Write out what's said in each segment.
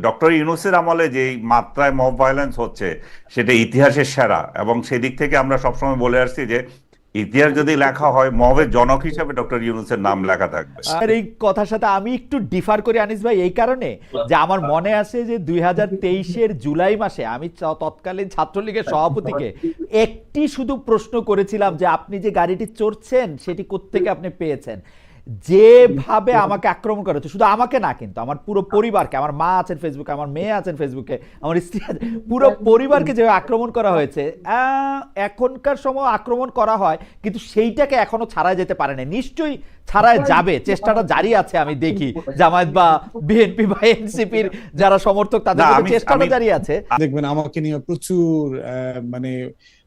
Doctor ইউনূসের আমলে যে মাত্রায় মব ভায়োলেন্স হচ্ছে সেটা ইতিহাসের সেরা, এবং সেদিক থেকে আমরা সবসময় বলে আসছি যে ইতিহাস যদি লেখা হয় মবের জনক হিসেবে ডক্টর ইউনূসের নাম লেখা থাকবে। আর এই কথার সাথে আমি একটু ডিফার করি আনিস ভাই, এই কারণে যে আমার মনে আছে যে 2023-এর জুলাই মাসে আমি তৎকালীন ছাত্রলীগের সভাপতিকে একটি শুধু প্রশ্ন করেছিলাম যে আপনি যে গাড়িটি চড়ছেন সেটি কোত্থেকে আপনি পেয়েছেন। যেভাবে আমাকে আক্রমণ করা হচ্ছে, শুধু আমাকে না কিন্তু আমার পুরো পরিবারকে, আমার মা আছেন ফেসবুকে, আমার মেয়ে আছেন ফেসবুকে, আমার স্ত্রী আছে, পুরো পরিবারকে যেভাবে আক্রমণ করা হয়েছে, এখনকার সময় আক্রমণ করা হয় কিন্তু সেইটাকে এখনো ছাড়াই যেতে পারে না। নিশ্চয়ই ছাড়াই যাবে, চেষ্টাটা জারি আছে। আমি দেখি জামায়াত বা বিএনপি বা এনসিপির যারা সমর্থক তাদের চেষ্টাটা জারি আছে। দেখবেন আমাকে নিয়ে প্রচুর মানে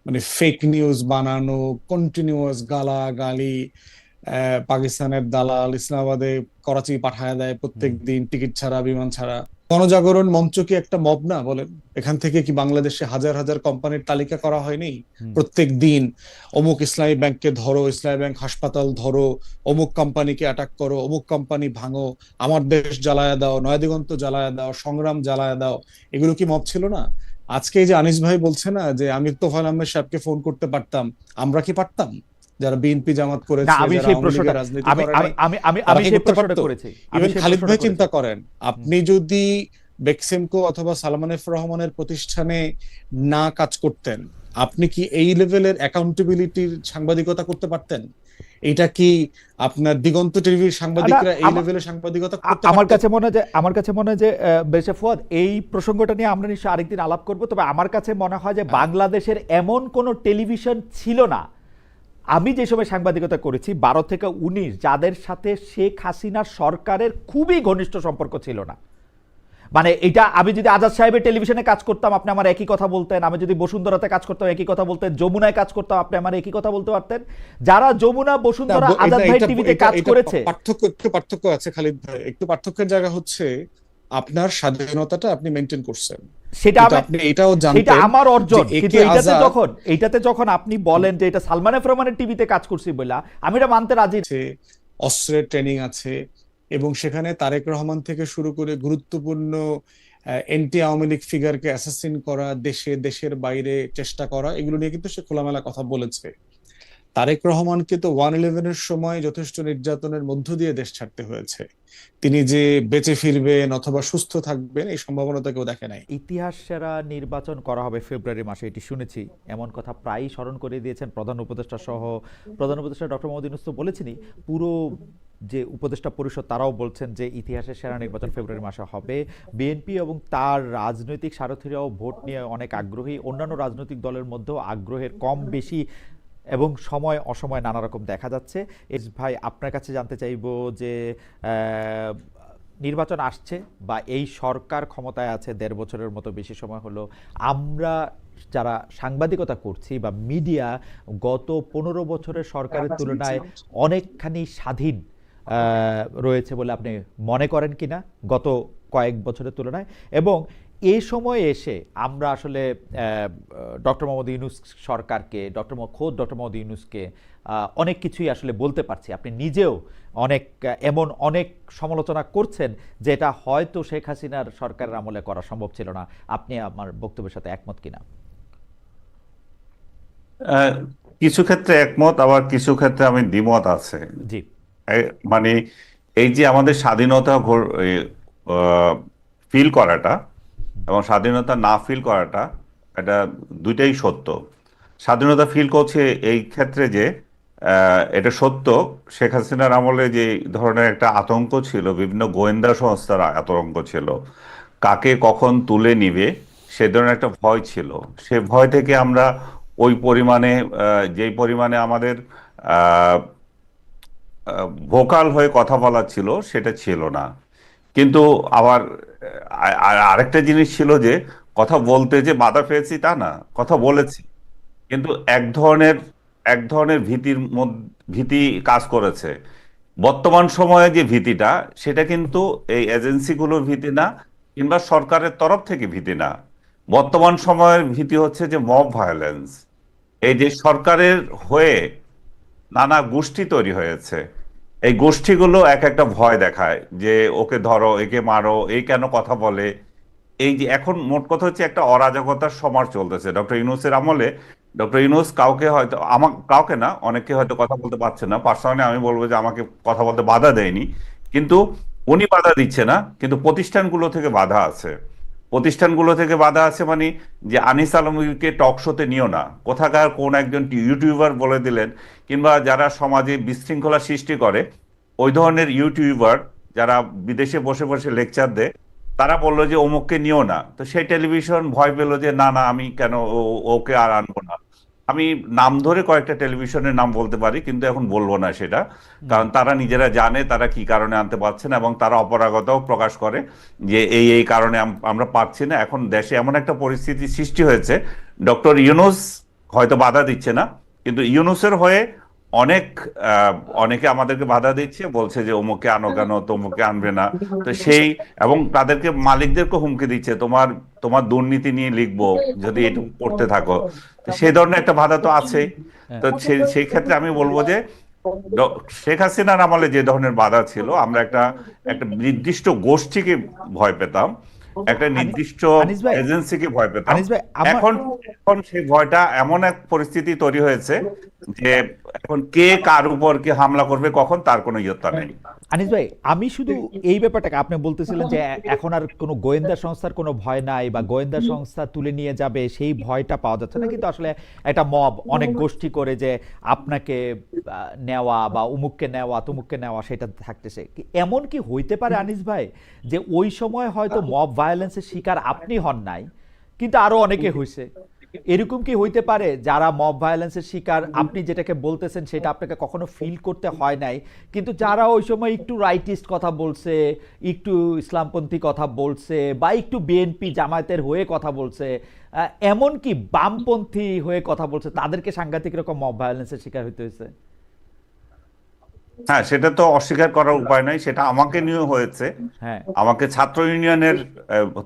মানে ফেক নিউজ বানানো, কন্টিনিউয়াস গালাগালি, পাকিস্তানের দালাল ইসলামাবাদে করাচি পাঠায় দেয় প্রত্যেক দিন টিকিট ছাড়া, বিমান ছাড়া। গণজাগরণ মঞ্চ কি একটা মব না বলেন? এখান থেকে কি বাংলাদেশে হাজার হাজার কোম্পানির তালিকা করা হয়নি? প্রত্যেক দিন অমুক ইসলামী ব্যাংককে ধরো, ইসলামী ব্যাংক হাসপাতাল ধরো, অমুক কোম্পানিকে অ্যাটাক করো, অমুক কোম্পানি ভাঙো, আমার দেশ জ্বালায়া দাও, নয়াদিগন্ত জ্বালায়া দাও, সংগ্রাম জ্বালায়া দাও। এগুলো কি মব ছিল না? আজকে এই যে আনিস ভাই বলছে না যে আমি তোফায়েল আহমেদ সাহেবকে ফোন করতে পারতাম, আমরা কি পারতাম? যারা বিএনপি জামাত করেছে, যারা আওয়ামী লীগের রাজনীতি করে নাই, তারা কি করতে পারতো? ইভেন খালিদ ভাই চিন্তা করেন, আপনি যদি বেক্সিমকো অথবা সালমান এফ রহমানের প্রতিষ্ঠানে না কাজ করতেন, আপনি কি এই লেভেলের অ্যাকাউন্টেবিলিটির সাংবাদিকতা করতে পারতেন? এটা কি আপনার দিগন্ত টিভির সাংবাদিকরা এই লেভেলের সাংবাদিকতা করতে পারতেন? আমার কাছে মনে হয় যে বেশে ফুয়াদ, এই প্রসঙ্গটা নিয়ে আমরা নিশ্চয়ই আরেকদিন আলাপ করব। তবে আমার কাছে মনে হয় যে বাংলাদেশের এমন কোনো টেলিভিশন ছিল না, আমি যে সময় সাংবাদিকতা করেছি 12 থেকে 19, যাদের সাথে শেখ হাসিনার সরকারের খুবই ঘনিষ্ঠ সম্পর্ক ছিল না। মানে এটা আমি যদি আজাদ সাহেবের টেলিভিশনে কাজ করতাম আপনি আমার একই কথা বলতেন, আমি যদি বসুন্ধরাতে কাজ করতাম একই কথা বলতেন, যমুনায় কাজ করতাম আপনি আমার একই কথা বলতে পারতেন। যারা যমুনা, বসুন্ধরা, আজাদ ভাই টিভিতে কাজ করেছে, একটু পার্থক্য আছে খালিদ ভাই। একটু পার্থক্যের জায়গা হচ্ছে আপনার স্বাধীনতাটা আপনি মেনটেন করছেন, সেটা আপনি এটাও জানতেন, সেটা আমার অর্জন। কিন্তু এইটাতে যখন আপনি বলেন যে এটা সালমান এফ রহমানের টিভিতে কাজ করছি বলে, আমি এটা মানতে রাজি। অস্ত্রের ট্রেনিং আছে এবং সেখানে তারেক রহমান থেকে শুরু করে গুরুত্বপূর্ণ এন্টি আওয়ামী লীগ ফিগারকে অ্যাসাসিন করা, দেশের বাইরে চেষ্টা করা, এগুলো নিয়ে কিন্তু সে খোলামেলা কথা বলেছে। তারেক রহমানকে তো 1/11-এর সময় যথেষ্ট নির্যাতনের মধ্য দিয়ে দেশ ছাড়তে হয়েছে। তিনি যে বেঁচে ফিরবেন অথবা সুস্থ থাকবেন এই সম্ভাবনা কেউ দেখে নাই। ইতিহাস সেরা নির্বাচন করা হবে ফেব্রুয়ারি মাসে, এটি শুনেছি, এমন কথা প্রায়ই স্মরণ করে দিয়েছেন প্রধান উপদেষ্টা সহ। প্রধান উপদেষ্টা ডক্টর মোহাম্মদ ইউনূস তো বলেছেনই, পুরো যে উপদেষ্টা পরিষদ তারাও বলছেন যে ইতিহাসের সেরা নির্বাচন ফেব্রুয়ারি মাসে হবে। বিএনপি এবং তার রাজনৈতিক সারথীরাও ভোট নিয়ে অনেক আগ্রহী, অন্যান্য রাজনৈতিক দলের মধ্যেও আগ্রহের কম বেশি এবং সময় অসময় নানা রকম দেখা যাচ্ছে। এস ভাই, আপনার কাছে জানতে চাইব যে নির্বাচন আসছে বা এই সরকার ক্ষমতায় আছে 1.5 বছরের মতো বেশি সময় হলো, আমরা যারা সাংবাদিকতা করছি বা মিডিয়া গত 15 বছরের সরকারের তুলনায় অনেকখানি স্বাধীন রয়েছে বলে আপনি মনে করেন কিনা গত কয়েক বছরের তুলনায়? এবং এই সময়ে এসে আমরা আসলে ডক্টর মোহাম্মদ ইউনূস সরকারকে, খোদ ডক্টর মোহাম্মদ ইউনূসকে অনেক কিছুই আসলে বলতে পারছি। আপনি নিজেও অনেক সমালোচনা করছেন যেটা হয়তো শেখ হাসিনার সরকারের আমলে করা সম্ভব ছিল না। আপনি আমার বক্তব্যের সাথে একমত কিনা? কিছু ক্ষেত্রে একমত, আবার কিছু ক্ষেত্রে আমি দ্বিমত আছে। জি, মানে এই যে আমাদের স্বাধীনতা ফিল করাটা এবং স্বাধীনতা না ফিল করাটা, এটা দুইটাই সত্য। স্বাধীনতা ফিল করছে এই ক্ষেত্রে যে এটা সত্য, শেখ হাসিনার আমলে যে ধরনের একটা আতঙ্ক ছিল, বিভিন্ন গোয়েন্দা সংস্থার আতঙ্ক ছিল, কাকে কখন তুলে নিবে সে ধরনের একটা ভয় ছিল। সে ভয় থেকে আমরা ওই পরিমাণে, যেই পরিমাণে আমাদের ভোকাল হয়ে কথা বলা ছিল সেটা ছিল না। কিন্তু আবার আরেকটা জিনিস ছিল যে কথা বলতে যে বাধা পেয়েছি তা না, কথা বলেছি, কিন্তু এক ধরনের ভীতি কাজ করেছে। বর্তমান সময়ে যে ভীতিটা, সেটা কিন্তু এই এজেন্সিগুলোর ভীতি না, কিংবা সরকারের তরফ থেকে ভীতি না। বর্তমান সময়ের ভীতি হচ্ছে যে মব ভায়োলেন্স। এই যে সরকারের হয়ে নানা গোষ্ঠী তৈরি হয়েছে, এই গোষ্ঠীগুলো এক একটা ভয় দেখায় যে ওকে ধরো, একে মারো, এই কেন কথা বলে, এই যে এখন মোট কথা হচ্ছে একটা অরাজকতার সমর চলতেছে ডক্টর ইউনূসের আমলে। ডক্টর ইউনূস কাউকে হয়তো কাউকে না, অনেকে হয়তো কথা বলতে পারছে না, পার্সোনালি আমি বলবো যে আমাকে কথা বলতে বাধা দেয়নি, কিন্তু উনি বাধা দিচ্ছে না, কিন্তু প্রতিষ্ঠানগুলো থেকে বাধা আছে। প্রতিষ্ঠানগুলো থেকে বাধা আছে মানে যে আনিস আলমগীরকে টক শোতে নিও না, কোথাকার কোন একজন ইউটিউবার বলে দিলেন, কিংবা যারা সমাজে বিশৃঙ্খলা সৃষ্টি করে ওই ধরনের ইউটিউবার যারা বিদেশে বসে বসে লেকচার দেয়, তারা বললো যে অমুককে নিও না, তো সেই টেলিভিশন ভয় পেলো যে না না আমি কেন ওকে আর আনবো না। আমি নাম ধরে কয়েকটা টেলিভিশনের নাম বলতে পারি, কিন্তু এখন বলবো না সেটা, কারণ তারা নিজেরা জানে তারা কি কারণে আনতে পারছে না, এবং তারা অপারগতাও প্রকাশ করে যে এই কারণে আমরা পারছি না। এখন দেশে এমন একটা পরিস্থিতি সৃষ্টি হয়েছে, ডক্টর ইউনূস হয়তো বাধা দিচ্ছে না, কিন্তু ইউনূসের হয়ে অনেক অনেকে আমাদেরকে বাধা দিচ্ছে, বলছে যে অমুকে আনো কেন, তমুকে আনবে না। তো সেই, এবং তাদেরকে মালিকদেরকে হুমকি দিচ্ছে, তোমার তোমার দুর্নীতি নিয়ে লিখবো যদি এটা করতে থাকো। তো সেই ধরনের একটা বাধা তো আছেই। তো সেই ক্ষেত্রে আমি বলবো যে শেখ হাসিনার আমলে যে ধরনের বাধা ছিল, আমরা একটা একটা নির্দিষ্ট গোষ্ঠীকে ভয় পেতাম, একটা নির্দিষ্ট আনিস ভাই, এজেন্সিকে ভয় পেতাম। আনিস ভাই আমার এখন এখন সেই ভয়টা এমন এক পরিস্থিতি তৈরি হয়েছে যে এখন কে কার উপর কে হামলা করবে কখন তার কোনো ইয়ত্তা নেই। আনিস ভাই, আমি শুধু এই ব্যাপারটাকে, আপনি বলতেছিলেন যে এখন আর কোনো গোয়েন্দা সংস্থার কোনো ভয় নাই বা গোয়েন্দা সংস্থা তুলে নিয়ে যাবে সেই ভয়টা পাওয়া যাচ্ছে না, কিন্তু আসলে একটা মব অনেক গোষ্ঠী করে যে আপনাকে নেওয়া বা উমুককে নেওয়া তুমুককে নেওয়া সেটা থাকতেছে। এমন কি হইতে পারে আনিস ভাই যে ওই সময় হয়তো মব ভায়োলেন্সের শিকার আপনি হন নাই, কিন্তু আরো অনেকে হয়েছে? এরকম কি হইতে পারে যারা মব ভায়োলেন্সের শিকার, আপনি যেটাকে বলতেছেন সেটা আপনাকে কখনো ফিল করতে হয় নাই, কিন্তু যারা ওই সময় একটু রাইটিস্ট কথা বলছে, একটু ইসলামপন্থী কথা বলছে, বা একটু বিএনপি জামায়াতের হয়ে কথা বলছে, এমনকি বামপন্থী হয়ে কথা বলছে, তাদেরকে সাংঘাতিক রকম মব ভায়োলেন্সের শিকার হইতে হয়েছে? হ্যাঁ, সেটা তো অস্বীকার করার উপায় নাই, সেটা আমাকে নিয়েও হয়েছে। হ্যাঁ, আমাকে ছাত্র ইউনিয়নের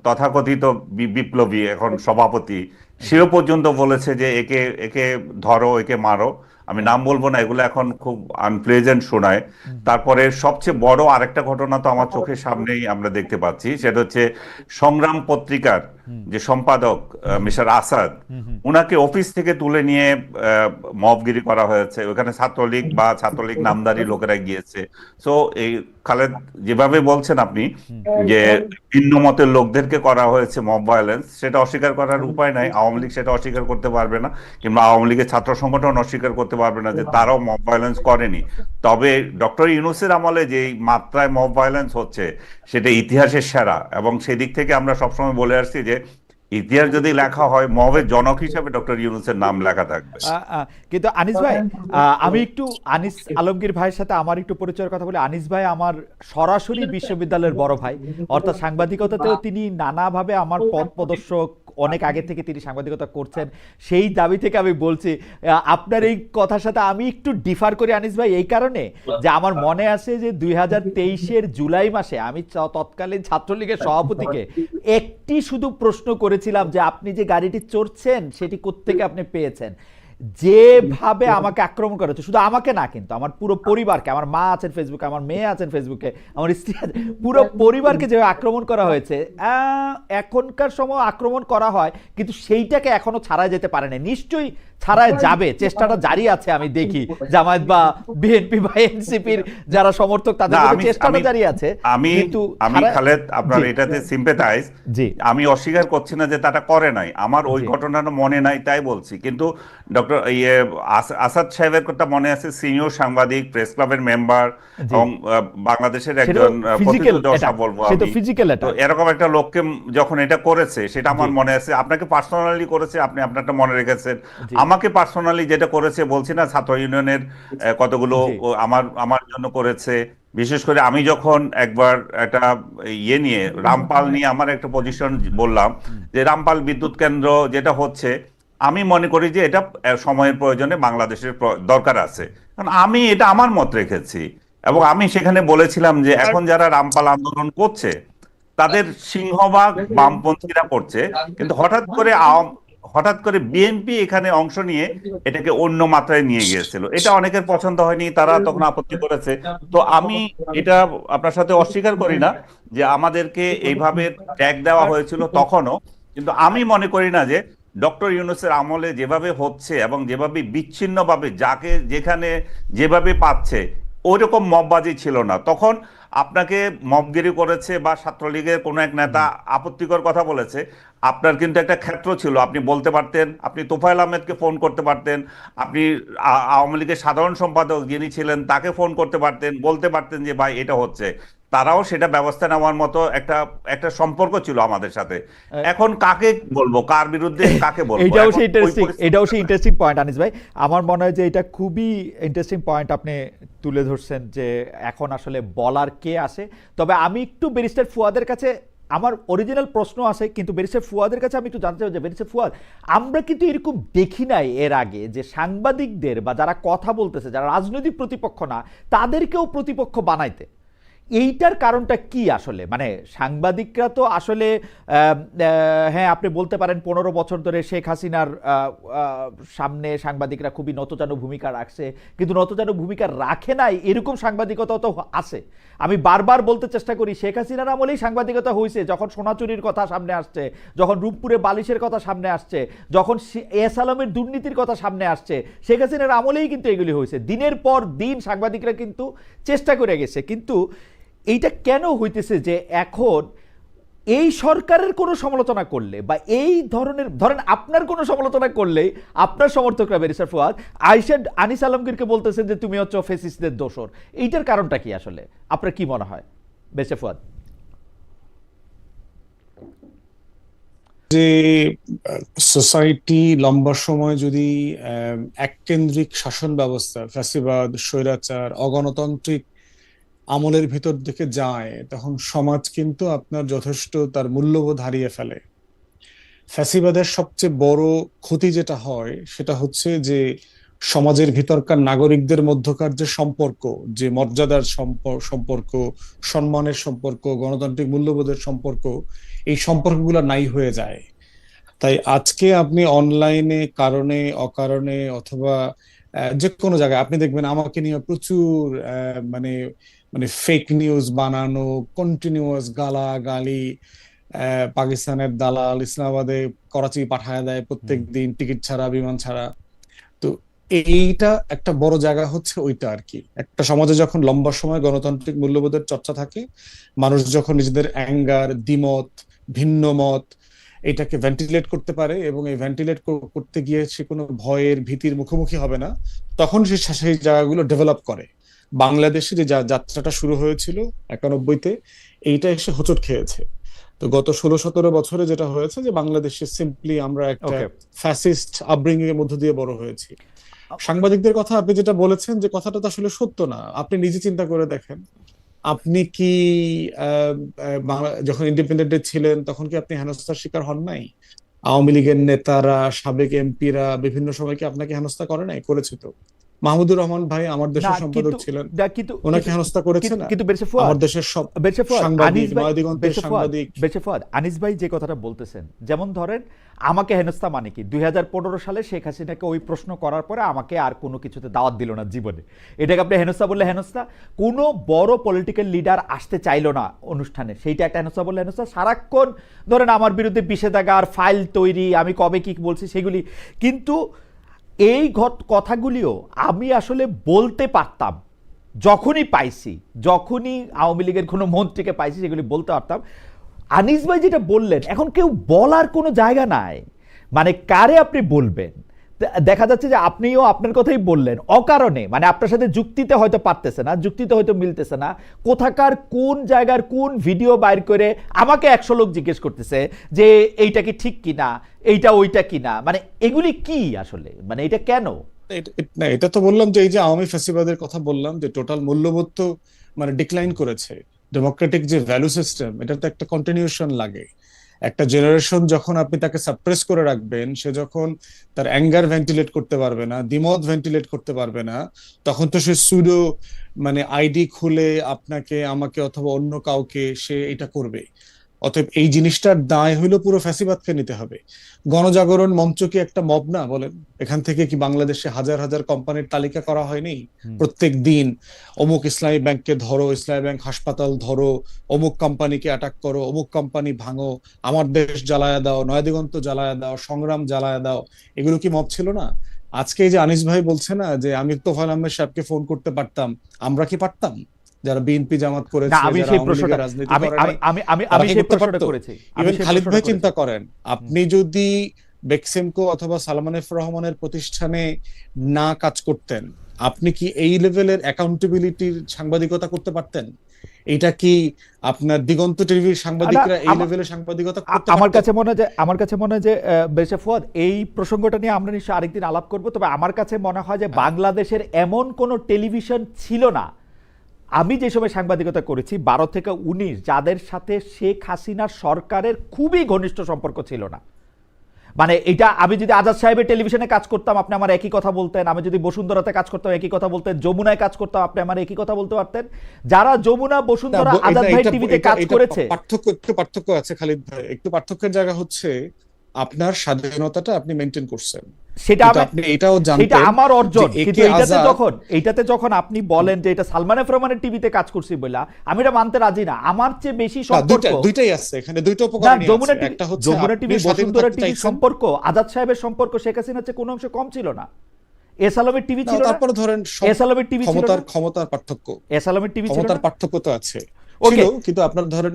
তথাকথিত বিপ্লবী এখন সভাপতি, জি, সেও পর্যন্ত বলেছে যে একে একে ধরো, একে মারো। আমি হ্যাঁ, নাম বলবো না, এগুলো এখন খুব আনপ্লেজেন্ট শোনায়। হুম, তারপরে সবচেয়ে বড় আরেকটা ঘটনা তো আমার চোখের সামনেই আমরা দেখতে পাচ্ছি, সেটা হচ্ছে সংগ্রাম পত্রিকার হুম, যে সম্পাদক হুম, মিস্টার আসাদ, হুম, হুম, উনাকে অফিস থেকে তুলে নিয়ে মবগিরি করা হয়েছে। ওখানে ছাত্রলীগ বা ছাত্রলীগ নামধারী লোকেরা গিয়েছে। সো এই খালেদ যেভাবে বলছেন আপনি হুম, যে ভিন্ন মতের লোকদেরকে করা হয়েছে মব ভায়োলেন্স, সেটা অস্বীকার করার উপায় নাই। আওয়ামী লীগ সেটা অস্বীকার করতে পারবে না, কিংবা আওয়ামী লীগের ছাত্র সংগঠন অস্বীকার করতে পারবে না যে তারাও মব ভায়োলেন্স করেনি। তবে ডক্টর ইউনূসের আমলে যে মাত্রায় মব ভায়োলেন্স হচ্ছে সেটা ইতিহাসের সেরা, এবং সেদিক থেকে আমরা সবসময় বলে আসছি যে ইতিহাস যদি লেখা হয় মবের জনক হিসেবে ডক্টর ইউনূসের নাম লেখা থাকবে। কিন্তু আনিস ভাই, আমি একটু আনিস আলমগীর ভাইয়ের সাথে আমার একটু পরিচয়ের কথা বলি। আনিস ভাই আমার সরাসরি বিশ্ববিদ্যালয়ের বড় ভাই, অর্থাৎ সাংবাদিকতাতেও তিনি নানাভাবে আমার পথ প্রদর্শক, অনেক আগে থেকে তিনি সাংবাদিকতা করছেন। সেই দাবি থেকে আমি বলছি, আপনার এই কথার সাথে আমি একটু ডিফার করি আনিস ভাই, এই কারণে যে আমার মনে আছে যে 2023-এর জুলাই মাসে আমি তৎকালীন ছাত্রলীগের সভাপতিকে একটি শুধু প্রশ্ন করেছিলাম যে আপনি যে গাড়িটি চড়ছেন সেটি কোত্থেকে আপনি পেয়েছেন। যেভাবে আমাকে আক্রমণ করা হচ্ছে, শুধু আমাকে না, কিন্তু আমার পুরো পরিবারকে, আমার মা আছেন ফেসবুকে, আমার মেয়ে আছেন ফেসবুকে, আমার স্ত্রী আছে, পুরো পরিবারকে যেভাবে আক্রমণ করা হয়েছে, এখনকার সময় আক্রমণ করা হয় কিন্তু সেইটাকে এখনো ছাড়া যেতে পারে না। নিশ্চয়ই ছাড়ায় যাবে, চেষ্টাটা জারি আছে। আমি দেখি জামায়াত বা বিএনপি বা এনসিপির যারা সমর্থক তাদের না, মধ্যে চেষ্টাটা জারি আছে, আমি কিন্তু আমি খালেদ আপনার জি, এটাতে সিম্পেথাইজ। জি, আমি অস্বীকার করছি না যে তাটা করে নাই, আমার ওই জি, ঘটনাটা মনে নাই তাই বলছি। কিন্তু ডক্টর আসাদ সাহেবের কথা মনে আছে, সিনিয়র সাংবাদিক, প্রেস ক্লাবের মেম্বার, জি, এবং বাংলাদেশের সেটা একজন ফিজিক্যাল প্রথিতযশা অ্যাটাক, বলবো সেটা আমি। ফিজিক্যাল তো অ্যাটাক। এরকম একটা লোককে যখন এটা করেছে সেটা জি, আমার মনে আছে। আপনাকে পার্সোনালি করেছে, আপনি আপনারটা মনে রেখেছেন। জি, আমাকে পার্সোনালি যেটা করেছে বলছি না, ছাত্র ইউনিয়নের কতগুলো জি, আমার আমার জন্য করেছে। বিশেষ করে আমি যখন একবার একটা ইয়ে নিয়ে, রামপাল নিয়ে আমার একটা পজিশন বললাম হুম, যে রামপাল বিদ্যুৎ কেন্দ্র যেটা হচ্ছে, আমি মনে করি যে এটা সময়ের প্রয়োজনে বাংলাদেশের দরকার আছে, কারণ আমি এটা আমার মত রেখেছি। এবং আমি সেখানে বলেছিলাম যে এখন যারা রামপাল আন্দোলন করছে তাদের সিংহভাগ বামপন্থীরা করছে, কিন্তু হঠাৎ করে হঠাৎ করে বিএনপি এখানে অংশ নিয়ে এটাকে অন্য মাত্রায় নিয়ে গিয়েছিল, এটা অনেকের পছন্দ হয়নি, তারা তখন আপত্তি করেছে। তো আমি এটা আপনার সাথে অস্বীকার করি না যে আমাদেরকে এইভাবে ট্যাগ দেওয়া হয়েছিল তখনও, কিন্তু আমি মনে করি না যে ডক্টর ইউনূসের আমলে যেভাবে হচ্ছে এবং যেভাবে বিচ্ছিন্নভাবে যাকে যেখানে যেভাবে পাচ্ছে ওইরকম মববাজি ছিল না তখন। আপনাকে মবগিরি করেছে বা ছাত্রলীগের কোনো এক নেতা আপত্তিকর কথা বলেছে, আপনার কিন্তু একটা ক্ষেত্র ছিল, আপনি বলতে পারতেন, আপনি তোফায়েল আহমেদকে ফোন করতে পারতেন, আপনি আওয়ামী লীগের সাধারণ সম্পাদক যিনি ছিলেন তাকে ফোন করতে পারতেন, বলতে পারতেন যে ভাই এটা হচ্ছে। তারাও সেটা ব্যবস্থা নেওয়ার মতো একটা একটা সম্পর্ক ছিল আমাদের সাথে। এখন কাকে বলবো, কার বিরুদ্ধে কাকে বলবো, এইটাও এখন সেই ওই ইন্টারেস্টিং, পরিস্থিতি এটাও সেই ইন্টারেস্টিং পয়েন্ট আনিস ভাই। আমার মনে হয় যে এটা খুবই ইন্টারেস্টিং পয়েন্ট আপনি তুলে ধরছেন যে এখন আসলে বলার কে আসে। তবে আমি একটু ব্যারিস্টার ফুয়াদের কাছে আমার অরিজিনাল প্রশ্ন আছে, কিন্তু ব্যারিস্টার ফুয়াদের কাছে আমি একটু জানতে চাই যে ব্যারিস্টার ফুয়াদ, আমরা কিন্তু এরকম দেখি নাই এর আগে যে সাংবাদিকদের বা যারা কথা বলতেছে, যারা রাজনৈতিক প্রতিপক্ষ না, তাদেরকেও প্রতিপক্ষ বানাইতে। এইটার কারণটা কি আসলে? মানে সাংবাদিকরা তো আসলে হ্যাঁ আপনি বলতে পারেন 15 বছর ধরে শেখ হাসিনার সামনে সাংবাদিকরা খুবই নতজানু ভূমিকা রাখছে, কিন্তু নতজানু ভূমিকা রাখে নাই এরকম সাংবাদিকতা তো আছে। আমি বারবার বলতে চেষ্টা করি শেখ হাসিনার আমলেই সাংবাদিকতা হয়েছে, যখন সোনা চুরির কথা সামনে আসছে, যখন রূপপুরে বালিশের কথা সামনে আসছে, যখন এস আলমের দুর্নীতির কথা সামনে আসছে, শেখ হাসিনার আমলেই কিন্তু এগুলি হয়েছে। দিনের পর দিন সাংবাদিকরা কিন্তু চেষ্টা করে গেছে। কিন্তু এইটা কেন হইতেছে যে এখন এই সরকারের কোনো সমালোচনা করলে বা এই ধরনের ধরেন আপনার কোনো সমালোচনা করলেই আপনার সমর্থকরা ব্যারিস্টার ফুয়াদ আইসাদ আনিস আলমগীরকে বলতেছেন যে তুমি হচ্ছে ফ্যাসিস্টদের দোসর। এইটার কারণটা কি আসলে, আপনার কি মনে হয় ব্যারিস্টার ফুয়াদ? যে সোসাইটি লম্বা সময় যদি এককেন্দ্রিক শাসন ব্যবস্থা, ফ্যাসিবাদ, স্বৈরাচার, অগণতান্ত্রিক আমলের ভিতর দিকে যায়, তখন সমাজ কিন্তু আপনার যথেষ্ট তার মূল্যবোধ হারিয়ে ফেলে। ফ্যাসিবাদের সবচেয়ে বড় ক্ষতি যেটা হয় সেটা হচ্ছে যে সমাজের ভিতরকার নাগরিকদের মধ্যকার যে সম্পর্ক, যে মর্যাদার সম্পর্ক, সম্মানের সম্পর্ক, গণতান্ত্রিক মূল্যবোধের সম্পর্ক, এই সম্পর্কগুলো নাই হয়ে যায়। তাই আজকে আপনি অনলাইনে কারণে অকারণে অথবা যে কোনো জায়গায় আপনি দেখবেন আমাকে নিয়ে প্রচুর মানে মানে ফেক নিউজ বানানো, কন্টিনিউয়াস গালাগালি, পাকিস্তানের দালাল ইসলামাবাদে করাচি পাঠায় দেয় প্রত্যেক দিন টিকিট ছাড়া, বিমান ছাড়া। তো এইটা একটা বড় জায়গা হচ্ছে ওইটা আর কি। একটা সমাজে যখন লম্বা সময় গণতান্ত্রিক মূল্যবোধের চর্চা থাকে, মানুষ যখন নিজেদের অ্যাঙ্গার, দ্বিমত, ভিন্ন মত এটাকে ভেন্টিলেট করতে পারে এবং এই ভেন্টিলেট করতে গিয়ে সে কোনো ভয়ের ভীতির মুখোমুখি হবে না, তখন সে সেই জায়গাগুলো ডেভেলপ করে। বাংলাদেশে যে যাত্রাটা শুরু হয়েছিল 91-তে, এইটা এসে হোঁচট খেয়েছে। তো গত 16-17 বছরে যেটা হয়েছে যে বাংলাদেশে সিম্পলি আমরা একটা ওকে, ফ্যাসিস্ট আপব্রিঙ্গিং এর মধ্য দিয়ে বড় হয়েছি। সাংবাদিকদের কথা আপনি যেটা বলেছেন যে কথাটা তো আসলে সত্য না। আপনি নিজে চিন্তা করে দেখেন, আপনি কি যখন ইন্ডিপেন্ডেন্টে ছিলেন তখন কি আপনি হেনস্থার শিকার হন নাই? আওয়ামী লীগের নেতারা, সাবেক এমপিরা বিভিন্ন সময় কি আপনাকে হেনস্থা করে নাই? করেছে তো। মাহমুদুর রহমান ভাই আমার না দেশের সম্পাদক কিন্তু ছিলেন, কিন্তু ওনাকে হেনস্থা করেছে না? কিন্তু ব্যারিস্টার ফুয়াদ, আমার দেশের সব বেশে ফুয়াদ, সাংবাদিক, আনিস ভাই, নয়াদিগন্তের বেশে ফুয়াদ, সাংবাদিক। বেশে ফুয়াদ, আনিস ভাই যে কথাটা বলতেছেন, যেমন ধরেন আমাকে হেনস্থা মানে কি 2015 সালে শেখ হাসিনাকে ওই প্রশ্ন করার পরে আমাকে আর কোনো কিছুতে দাওয়াত দিল না জীবনে, এটাকে আপনি হেনস্থা বললে হেনস্থা? কোনো বড় পলিটিক্যাল লিডার আসতে চাইলো না অনুষ্ঠানে, সেইটা একটা হেনস্থা বললে হেনস্থা? সারাক্ষণ ধরেন আমার বিরুদ্ধে বিষেধাগা আর ফাইল তৈরি, আমি কবে কি বলছি সেগুলি। কিন্তু এই কথাগুলিও আমি আসলে বলতে পারতাম যখনই পাইছি, যখনই আওয়ামী লীগের কোনো মন্ত্রীকে পাইছি সেগুলি বলতে পারতাম। আনিস ভাই যেটা বললেন, এখন কেউ বলার কোনো জায়গা নাই, মানে কারে আপনি বলবেন? দেখা যাচ্ছে যে আপনিও আপনার কথাই বললেন অকারণে, মানে আপনার সাথে যুক্তিতে হয়তো পারতেছে না, যুক্তিতে হয়তো মিলতেছে না, কোথাকার কোন জায়গার কোন ভিডিও বাইর করে আমাকে 100 লোক জিজ্ঞেস করতেছে যে এইটা কি ঠিক কিনা, এইটা ওইটা কিনা, মানে এগুলি কি আসলে, মানে এটা কেন? না, এটা তো বললাম যে এই যে আওয়ামী ফ্যাসিবাদের কথা বললাম, যে টোটাল মূল্যবোধ তো মানে ডিক্লাইন করেছে। ডেমোক্রেটিক যে ভ্যালু সিস্টেম, এটা তো একটা কন্টিনিউশন লাগে। একটা জেনারেশন যখন আপনি তাকে সাপ্রেস করে রাখবেন, সে যখন তার অ্যাঙ্গার ভেন্টিলেট করতে পারবে না, দ্বিমত ভেন্টিলেট করতে পারবে না, তখন তো সে সুডো মানে আইডি খুলে আপনাকে, আমাকে অথবা অন্য কাউকে সে এটা করবে। অতএব এই জিনিসটার দায় হইলো পুরো ফ্যাসিবাদকে নিতে হবে। গণজাগরণ মঞ্চ কি একটা মব না বলেন? এখান থেকে কি বাংলাদেশে হাজার হাজার কোম্পানির তালিকা করা হয়নি? প্রত্যেক দিন অমুক ইসলামী ব্যাংককে ধরো, ইসলামী ব্যাংক হাসপাতাল ধরো, অমুক কোম্পানিকে অ্যাটাক করো, অমুক কোম্পানি ভাঙো, আমার দেশ জ্বালায়া দাও, নয়াদিগন্ত জ্বালায়া দাও, সংগ্রাম জ্বালায়া দাও, এগুলো কি মব ছিল না? আজকে এই যে আনিস ভাই বলছে না যে আমি তোফায়েল আহমেদ সাহেবকে ফোন করতে পারতাম, আমরা কি পারতাম? যারা বিএনপি জামাত না, করেছে, আমি যারা সেই আওয়ামী প্রশ্নটা লীগের রাজনীতি আমি করে আমি নাই, আমি আমি তারা আমি কি সেই করতে প্রশ্নটা পারতো? করেছি, আমি ইভেন সেই খালিদ প্রশ্নটা ভাই করেছি। চিন্তা করেন, আপনি যদি বেক্সেমকো অথবা সালমান এফ রহমানের প্রতিষ্ঠানে না কাজ করতেন, আপনি কি এই লেভেলের অ্যাকাউন্টেবিলিটির সাংবাদিকতা করতে পারতেন? এটা কি আপনার দিগন্ত টিভির না, সাংবাদিকরা এই লেভেলের সাংবাদিকতা করতে আমার পারতো? কাছে মনে হয় যে বেশে ফুয়াদ, এই প্রসঙ্গটা নিয়ে আমরা নিশ্চয়ই আরেকদিন আলাপ করব। তবে আমার কাছে মনে হয় যে বাংলাদেশের এমন কোনো টেলিভিশন ছিল না, আমি যে সময় সাংবাদিকতা করেছি 12 থেকে 19, যাদের সাথে শেখ হাসিনার সরকারের খুবই ঘনিষ্ঠ সম্পর্ক ছিল না। মানে এটা, আমি যদি আজাদ সাহেবের টেলিভিশনে কাজ করতাম আপনি আমার একই কথা বলতেন, আমি যদি বসুন্ধরাতে কাজ করতাম একই কথা বলতেন, যমুনায় কাজ করতাম আপনি আমার একই কথা বলতে পারতেন। যারা যমুনা, বসুন্ধরা, আজাদ ভাই টিভিতে কাজ করেছে, একটু পার্থক্য আছে খালিদ ভাই, একটু পার্থক্যের জায়গা হচ্ছে আপনার স্বাধীনতাটা আপনি মেনটেন করছেন, সেটা কিন্তু আপনি এটাও সেটা জানতেন আমার অর্জন। যে কিন্তু একে এইটাতে যখন আপনি বলেন যে এটা সালমান এফ রহমানের টিভিতে কাজ করছি বলে, আমি এটা মানতে রাজি না। আমার চেয়ে বেশি সম্পর্ক দুইটাই আছে এখানে, দুইটা না, উপকরণই যমুনা আছে। টিভি, একটা হচ্ছে যমুনা আপনি টিভি, স্বাধীন বসুন্ধরা থাকতে টিভির চাইছেন। সম্পর্ক, আজাদ সাহেবের সম্পর্ক শেখ হাসিনার চেয়ে কোনো অংশে কম ছিল না। এস আলমের টিভি ছিল না, তারপরে ধরেন এস আলমের টিভি ছিল না, ক্ষমতার পার্থক্য, এস আলমের টিভি ছিল ক্ষমতার না। পার্থক্য তো আছে, ওকে, ছিল, কিন্তু আপনার ধরেন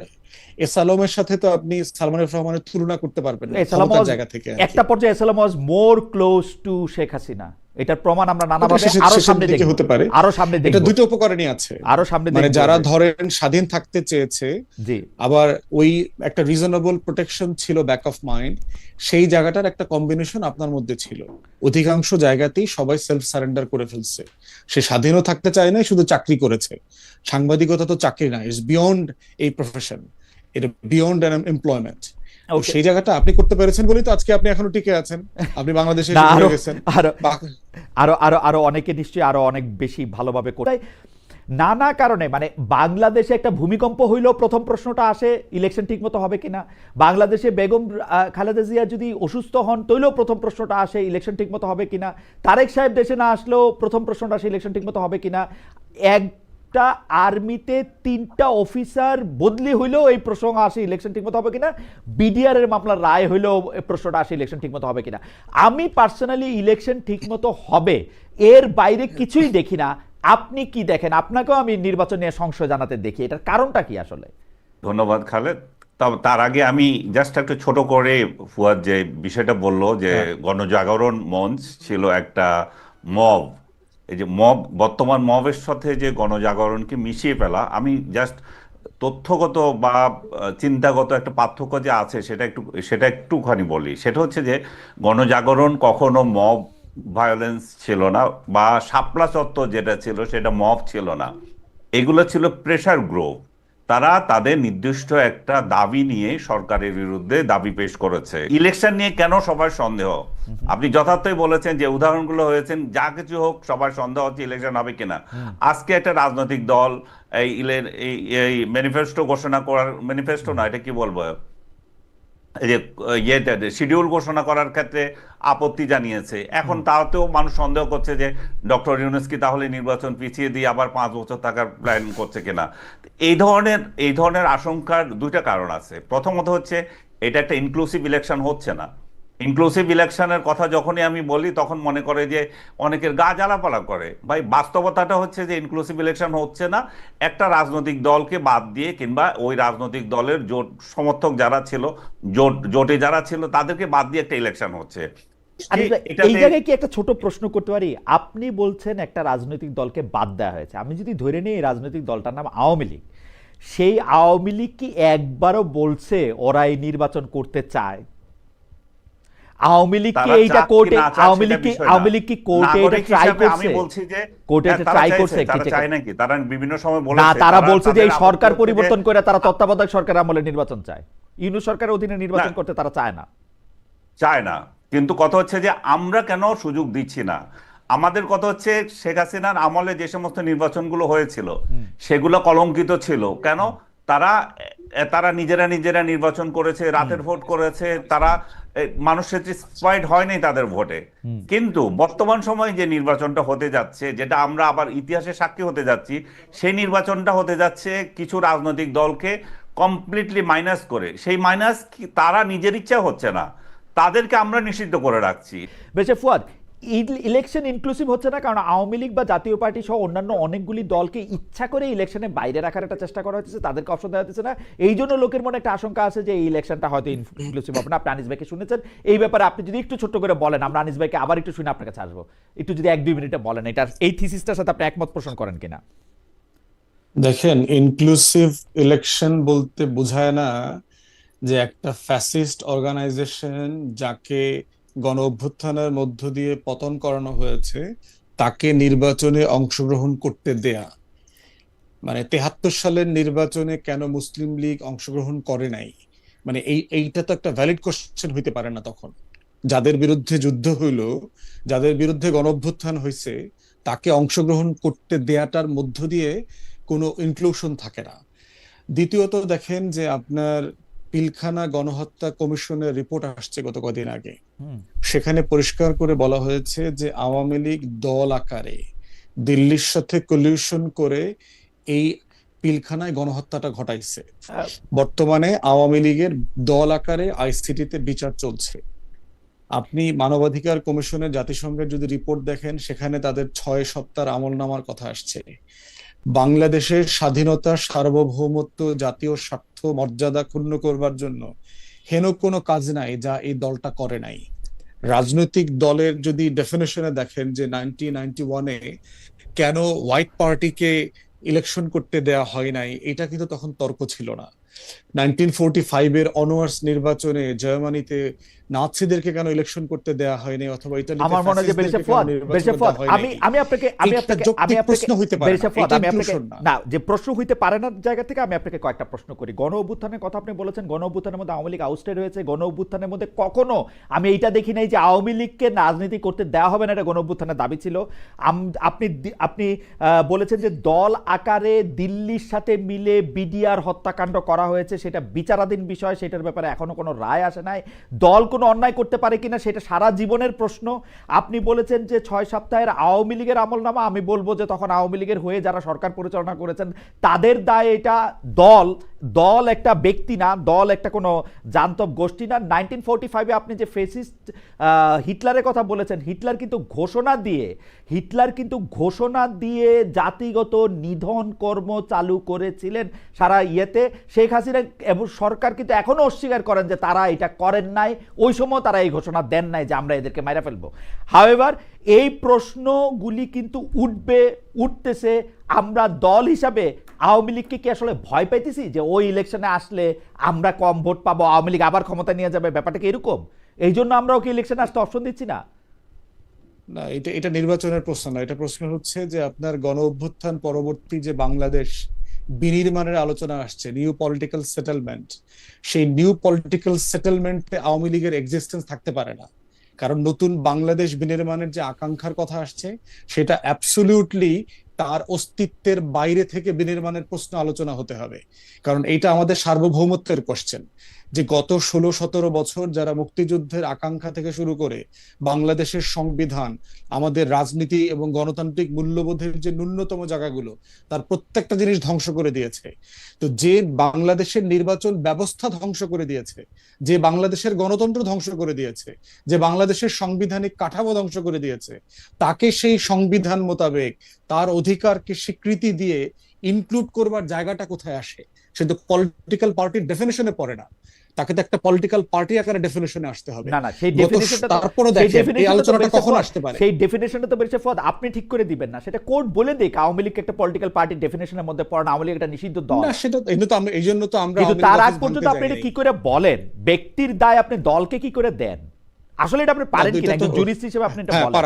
এস আলমের সাথে তো আপনি সালমান এফ রহমানের তুলনা করতে পারবেন না এস আলম ক্ষমতার was- জায়গা থেকে আর কি। একটা পর্যায়ে এস আলম ওয়াজ মোর ক্লোজ টু শেখ হাসিনা। এটার প্রমাণ আমরা ওটা নানাভাবে শেষের আরো শেষের সামনে দিকে দেখব, হতে পারে। আরো সামনে এটা দেখব, দুটো উপকরণই আছে, আরো সামনে মানে দেখব যারা যে- ধরেন স্বাধীন থাকতে চেয়েছে, জি, আবার ওই একটা রিজনেবল প্রোটেকশন ছিল ব্যাক অফ মাইন্ড, সেই জায়গাটার একটা কম্বিনেশন আপনার মধ্যে ছিল। অধিকাংশ জায়গাতেই সবাই সেলফ সারেন্ডার করে ফেলছে, সে স্বাধীনও থাকতে চায় না, শুধু চাকরি করেছে। সাংবাদিকতা তো চাকরি না, ইটস বিয়ন্ড এই প্রফেশন, এটা বিয়ন্ড অ্যান এমপ্লয়মেন্ট। ওকে। সেই জায়গাটা আপনি করতে পেরেছেন বলেই তো আজকে আপনি এখনো টিকে আছেন, আপনি বাংলাদেশে না, এসে আরো ঘুরে গেছেন। আরো বা- আরো আরো আরো অনেকে নিশ্চয়ই আরো অনেক বেশি ভালোভাবে করে। তাই নানা কারণে, মানে বাংলাদেশে একটা ভূমিকম্প হইলেও প্রথম প্রশ্নটা আসে ইলেকশন ঠিকমতো হবে কিনা। বাংলাদেশে বেগম খালেদা জিয়া যদি অসুস্থ হন তৈলেও প্রথম প্রশ্নটা আসে ইলেকশন ঠিকমতো হবে কিনা। তারেক সাহেব দেশে না আসলেও প্রথম প্রশ্নটা আসে ইলেকশন ঠিকমতো হবে কিনা। একটা আর্মিতে 3টা অফিসার বদলি হইলেও এই প্রশ্ন আসে ইলেকশন ঠিকমতো হবে কিনা। বিডিআর এর মামলার রায় হইলেও এই প্রশ্নটা আসে ইলেকশন ঠিকমতো হবে কিনা। আমি পার্সোনালি ইলেকশন ঠিকমতো হবে এর বাইরে কিছুই দেখি না। আপনি কি দেখেন? আপনাকেও আমি নির্বাচন নিয়ে সংশয় জানাতে দেখি, এটার কারণটা কি আসলে? ধন্যবাদ খালেদ। তার আগে আমি জাস্ট একটা ছোট করে ফুয়াদ যে বিষয়টা বললো যে গণজাগরণ মঞ্চ ছিল একটা মব, এই যে মব, বর্তমান মবের সাথে যে গণজাগরণকে মিশিয়ে ফেলা, আমি জাস্ট তথ্যগত বা চিন্তাগত একটা পার্থক্য যে আছে সেটা একটুখানি বলি। সেটা হচ্ছে যে গণজাগরণ কখনো মব ভায়োলেন্স ছিল না, বা শাপলা চত্বর যেটা ছিল সেটা মব ছিল না। এগুলো ছিল প্রেসার গ্রুপ। তারা তাদের নির্দিষ্ট একটা দাবি নিয়ে সরকারের বিরুদ্ধে দাবি পেশ করেছে। ইলেকশন নিয়ে কেন সবার সন্দেহ? আপনি যথার্থই বলেছেন যে উদাহরণগুলো হয়েছেন, যা কিছু হোক সবার সন্দেহ হচ্ছে ইলেকশন হবে কিনা। আজকে একটা রাজনৈতিক দল এই ম্যানিফেস্টো ঘোষণা করার, ম্যানিফেস্টো না, এটা কি বলবো, এই যে শিডিউল ঘোষণা করার ক্ষেত্রে আপত্তি জানিয়েছে। এখন তাতেও মানুষ সন্দেহ করছে যে ডক্টর ইউনূস কি তাহলে নির্বাচন পিছিয়ে দিয়ে আবার 5 বছর থাকার প্ল্যান করছে কিনা। এই ধরনের আশঙ্কার দুইটা কারণ আছে। প্রথমত হচ্ছে এটা একটা ইনক্লুসিভ ইলেকশন হচ্ছে না। ইনক্লুসিভ ইলেকশনের কথা যখনই আমি বলি তখন মনে করে যে অনেকের গা জ্বালাপালা করে। ভাই, বাস্তবতাটা হচ্ছে যে ইনক্লুসিভ ইলেকশন হচ্ছে না। একটা রাজনৈতিক দলকে বাদ দিয়ে, কিংবা ওই রাজনৈতিক দলের জোট সমর্থক যারা ছিল, জোটে যারা ছিল তাদেরকে বাদ দিয়ে একটা ইলেকশন হচ্ছে। এই জায়গায় কি একটা ছোট প্রশ্ন করতে পারি? আপনি বলছেন একটা রাজনৈতিক দলকে বাদ দেওয়া হয়েছে, আমি যদি ধরে নিই এই রাজনৈতিক দলটার নাম আওয়ামী লীগ, সেই আওয়ামী লীগ কি একবারও বলছে ওরা এই নির্বাচন করতে চায়? আওয়ামী লীগ কি এইটা কোর্টে, আওয়ামী লীগ কি কোর্টে এটা ট্রাই করছে? আমি বলছি যে কোর্টে এটা ট্রাই করছে তারা কি চায় নাকি? তারা বিভিন্ন সময় না, বলেছে তারা বলছে যে এই তাদের সরকার আপত্তি পরিবর্তন হচ্ছে করে তারা তত্ত্বাবধায়ক সরকার আমলে নির্বাচন চায়, ইউনূস সরকারের অধীনে নির্বাচন করতে তারা চায় না। চায় না, কিন্তু কথা হচ্ছে যে আমরা কেন সুযোগ দিচ্ছি না। আমাদের কথা হচ্ছে শেখ হাসিনার আমলে যে সমস্ত নির্বাচনগুলো হয়েছিল সেগুলো কলঙ্কিত ছিল। কেন? তারা তারা নিজেরা নিজেরা নির্বাচন করেছে, রাতের ভোট করেছে, তারা মানুষ স্যাটিসফাইড হয় নাই তাদের ভোটে। কিন্তু বর্তমান সময়ে যে নির্বাচনটা হতে যাচ্ছে, যেটা আমরা আবার ইতিহাসে সাক্ষী হতে যাচ্ছি, সেই নির্বাচনটা হতে যাচ্ছে কিছু রাজনৈতিক দলকে কমপ্লিটলি মাইনাস করে। সেই মাইনাস তারা নিজের ইচ্ছা হচ্ছে না, তাদেরকে আমরা নিষিদ্ধ করে রাখছি। বেশে ফুয়াদ, ইলেকশন ইনক্লুসিভ হচ্ছে না কারণ আওয়ামী লীগ বা জাতীয় পার্টি সহ অন্যান্য অনেকগুলি দলকে ইচ্ছা করে ইলেকশনে বাইরে রাখার একটা চেষ্টা করা হচ্ছে, তাদেরকে অপশন দেওয়া হচ্ছে না। এই জন্য লোকের মনে একটা আশঙ্কা আছে যে এই ইলেকশনটা হয়তো ইনক্লুসিভ হবে না। আপনি আনিস ভাইকে শুনেছেন এই ব্যাপারে, আপনি যদি একটু ছোট্ট করে বলেন, আমরা আনিস ভাইকে আবার একটু শুনে আপনার কাছে আসবো, একটু যদি 1-2 মিনিটে বলেন এটা, এই থিসিসটার সাথে আপনি একমত পোষণ করেন কিনা। দেখেন, ইনক্লুসিভ ইলেকশন বলতে বোঝায় না যে একটা ফ্যাসিস্ট অর্গানাইজেশন যাকে গণ অভ্যুত্থানের মধ্য দিয়ে পতন করানো হয়েছে তাকে নির্বাচনে অংশগ্রহণ করতে দেয়া। মানে 73 সালের নির্বাচনে কেন মুসলিম লীগ অংশগ্রহণ করে নাই, মানে এইটা তো একটা ভ্যালিড কোশ্চেন হইতে পারে না তখন। যাদের বিরুদ্ধে যুদ্ধ হইল, যাদের বিরুদ্ধে গণঅভ্যুত্থান হয়েছে, তাকে অংশগ্রহণ করতে দেয়াটার মধ্য দিয়ে কোনো ইনক্লুশন থাকে না। দ্বিতীয়ত দেখেন যে আপনার পিলখানা গণহত্যা কমিশনের রিপোর্ট আসছে গত কদিন আগে, সেখানে পরিষ্কার করে বলা হয়েছে যে আওয়ামী লীগ দল আকারে দিল্লির সাথে কলিউশন করে এই পিলখানায় গণহত্যাটা ঘটাইছে। বর্তমানে আওয়ামী লীগের দল আকারে আইসিটিতে বিচার চলছে। আপনি মানবাধিকার কমিশনের জাতিসংঘের যদি রিপোর্ট দেখেন, সেখানে তাদের 6 সপ্তাহের আমলনামার কথা আসছে। বাংলাদেশের স্বাধীনতা, সার্বভৌমত্ব, জাতীয় স্বার্থ, মর্যাদা ক্ষুণ্ণ করবার জন্য হেন কোনো কাজ নাই যা এই দলটা করে নাই। রাজনৈতিক দলের যদি ডেফিনেশনে দেখেন যে 1991-এ কেন হোয়াইট পার্টিকে ইলেকশন করতে দেয়া হয় নাই, এটা কিন্তু তখন তর্ক ছিল না। 1945-এর অনওয়ার্স নির্বাচনে জার্মানিতে নাৎসিদেরকে কেন ইলেকশন করতে দেয়া হয়নি, অথবা ইতালিতে আমার মনে হয় যে বেরসে ফুয়াদ, আমি আপনাকে প্রশ্ন হইতে পারে বেরসে ফুয়াদ, আমি আপনাকে না। না, যে প্রশ্ন হইতে পারে না জায়গা থেকে আমি আপনাকে কয়েকটা প্রশ্ন করি। গণ অভ্যুত্থানের কথা আপনি বলেছেন, গণ অভ্যুত্থানের মধ্যে আওয়ামী লীগ আউস্টেড হয়েছে। গণ অভ্যুত্থানের মধ্যে কখনো আমি এইটা দেখি নাই যে আওয়ামী লীগকে রাজনীতি করতে দেওয়া হবে না, এটা গণ অভ্যুত্থানের দাবি ছিল। আপনি বলেছেন যে দল আকারে দিল্লির সাথে মিলে বিডিআর হত্যাকাণ্ড করা হয়েছে, সেটা বিচারাধীন বিষয়, সেটার ব্যাপারে এখনো কোনো রায় আসে নাই। দল কোনো অন্যায় করতে পারে কিনা সেটা সারা জীবনের প্রশ্ন। আপনি বলেছেন যে 6 সপ্তাহের আওয়ামী লীগের আমলনামা, আমি বলবো যে তখন আওয়ামী লীগের হয়ে যারা সরকার পরিচালনা করেছেন তাদের দায় এটা। দল একটা ব্যক্তি না, দল একটা কোনো জান্তব গোষ্ঠী না। 1945-এ আপনি যে ফেসিস্ট হিটলারের কথা বলেছেন, হিটলার কিন্তু ঘোষণা দিয়ে জাতিগত নিধন কর্ম চালু করেছিলেন সারা ইয়েতে। শেখ হাসিনা এবং সরকার কিন্তু এখনো অস্বীকার করেন যে তারা এটা করেন নাই, ওই সময় তারা এই ঘোষণা দেন নাই যে আমরা এদেরকে মাইরা ফেলবো। হাওয়েভার এই প্রশ্নগুলি কিন্তু উঠতেছে। আমরা দল হিসাবে আওয়ামী লীগকে কি আসলে ভয় পাইতেছি যে ওই ইলেকশনে আসলে আমরা কম ভোট পাবো, আওয়ামী লীগ আবার ক্ষমতা নিয়ে যাবে, ব্যাপারটা কি এরকম? এই জন্য আমরা ওকে ইলেকশনে আসতে অপশন দিচ্ছি না? না, এটা নির্বাচনের প্রশ্ন না। এটা প্রশ্ন হচ্ছে যে আপনার গণ অভ্যুত্থান পরবর্তী যে বাংলাদেশ বিনির্মাণের আলোচনা আসছে, নিউ পলিটিক্যাল সেটেলমেন্ট, সেই নিউ পলিটিক্যাল সেটেলমেন্টে আওয়ামী লীগের এক্সিস্টেন্স থাকতে পারে না। কারণ নতুন বাংলাদেশ বিনির্মাণের যে আকাঙ্ক্ষার কথা আসছে, সেটা অ্যাবসলিউটলি তার অস্তিত্বের বাইরে থেকে বিনির্মাণের প্রশ্ন আলোচনা হতে হবে। কারণ এইটা আমাদের সার্বভৌমত্বের কোশ্চেন, যে গত 16-17 বছর যারা মুক্তিযুদ্ধের আকাঙ্ক্ষা থেকে শুরু করে বাংলাদেশের সংবিধান, আমাদের রাজনীতি এবং গণতান্ত্রিক মূল্যবোধের যে ন্যূনতম জায়গাগুলো, তার প্রত্যেকটা জিনিস ধ্বংস করে দিয়েছে। তো যে বাংলাদেশের নির্বাচন ব্যবস্থা ধ্বংস করে দিয়েছে, যে বাংলাদেশের গণতন্ত্র ধ্বংস করে দিয়েছে, যে বাংলাদেশের সাংবিধানিক কাঠামো ধ্বংস করে দিয়েছে, তাকে সেই সংবিধান মোতাবেক তার অধিকারকে স্বীকৃতি দিয়ে ইনক্লুড করবার জায়গাটা কোথায় আসে? সে তো পলিটিক্যাল পার্টির ডেফিনেশনে পড়ে না, তাকে তো একটা পলিটিক্যাল পার্টি আকারে ডেফিনেশনে আসতে হবে। না, সেই ডেফিনিশনটা তারপরে দেখেন এই আলোচনাটা কখন আসতে পারে। সেই ডেফিনিশনটা তো বেরছে ফুয়াদ, আপনি ঠিক করে দিবেন না, সেটা কোর্ট বলে দেখ আওয়ামী লীগ একটা পলিটিক্যাল পার্টির ডেফিনিশনের মধ্যে পড়ে না, আওয়ামী লীগ একটা নিষিদ্ধ দল না। সেটা এই জন্য তো আমরা, কিন্তু তার আগ পর্যন্ত আপনি এটা কি করে বলেন? ব্যক্তির দায় আপনি দলকে কি করে দেন? আসলে এটা আপনি পারেন কিনা একজন জুরিস্ট হিসেবে আপনি এটা বলেন?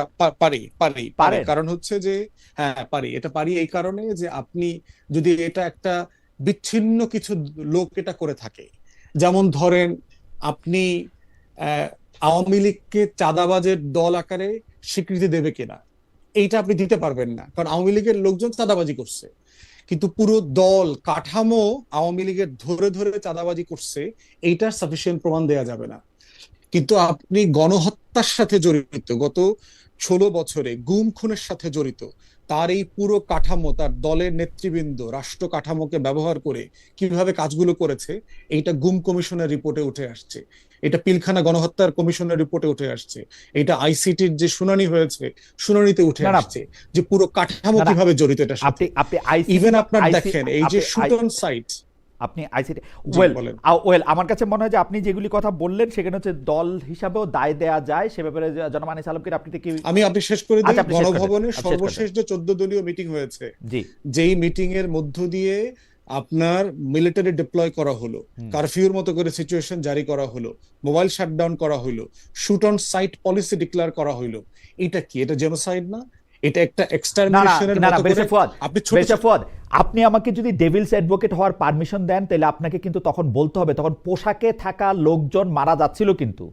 পারি। কারণ হচ্ছে যে হ্যাঁ পারি, এটা পারি এই কারণে যে আপনি যদি এটা একটা বিচ্ছিন্ন কিছু লোক এটা করে থাকে, যেমন ধরেন আপনি আওয়ামী লীগকে চাঁদাবাজের দল আকারে স্বীকৃতি দেবে কিনা, এইটা আপনি দিতে পারবেন না, কারণ আওয়ামী লীগের লোকজন চাঁদাবাজি করছে। কিন্তু পুরো দল কাঠামো আওয়ামী লীগের ধরে ধরে চাঁদাবাজি করছে, এইটার সাফিসিয়েন্ট প্রমাণ দেয়া যাবে না। কিন্তু আপনি গণহত্যার সাথে জড়িত, গত 16 বছরে গুম খুনের সাথে জড়িত তার এই পুরো কাঠামো, তার দলের নেতৃবৃন্দ রাষ্ট্র কাঠামোকে ব্যবহার করে কিভাবে কাজগুলো করেছে, এইটা গুম কমিশনের রিপোর্টে উঠে আসছে, এটা পিলখানা গণহত্যার কমিশনের রিপোর্টে উঠে আসছে, এটা আইসিটির যে শুনানি হয়েছে শুনানিতে উঠে না না আসছে, যে পুরো কাঠামো না না, কিভাবে জড়িত এটার সাথে। আপনি আপনি আইসিটি ইভেন আপনার দেখেন এই যে শুট অন সাইট। আপনি আইসিটি জি ওয়েল বলেন। ওয়েল আমার কাছে মনে হয় যে আপনি যেগুলি কথা বললেন সেখানে হচ্ছে দল হিসাবেও দায় দেয়া যায়, সে ব্যাপারে জনাব আনিস আলমগীর আপনি কি? আপনি শেষ করে দিই। আচ্ছা, আপনি শেষ করে দেন, গণভবনে আপনি শেষ করে সর্বশেষ দেন। যে 14 দলীয় মিটিং হয়েছে, জি যেই মিটিং এর মধ্য দিয়ে আপনার মিলিটারি ডিপ্লয় করা হলো, কারফিউর মতো করে সিচুয়েশন জারি করা হলো, মোবাইল শাটডাউন করা হলো, shoot on sight policy declare করা হলো, এটা কি? এটা জেনোসাইড না? এটা একটা না না এক্সটারমিনেশনের না না, মতো করে বেরসে ফুয়াদ, আপনি ছোট বেরসে ফুয়াদ, আপনি আমাকে যদি ডেভিলস অ্যাডভোকেট হওয়ার পারমিশন দেন তাহলে আপনাকে কিন্তু তখন বলতে হবে, তখন পোশাকে থাকা লোকজন মারা যাচ্ছিল, কিন্তু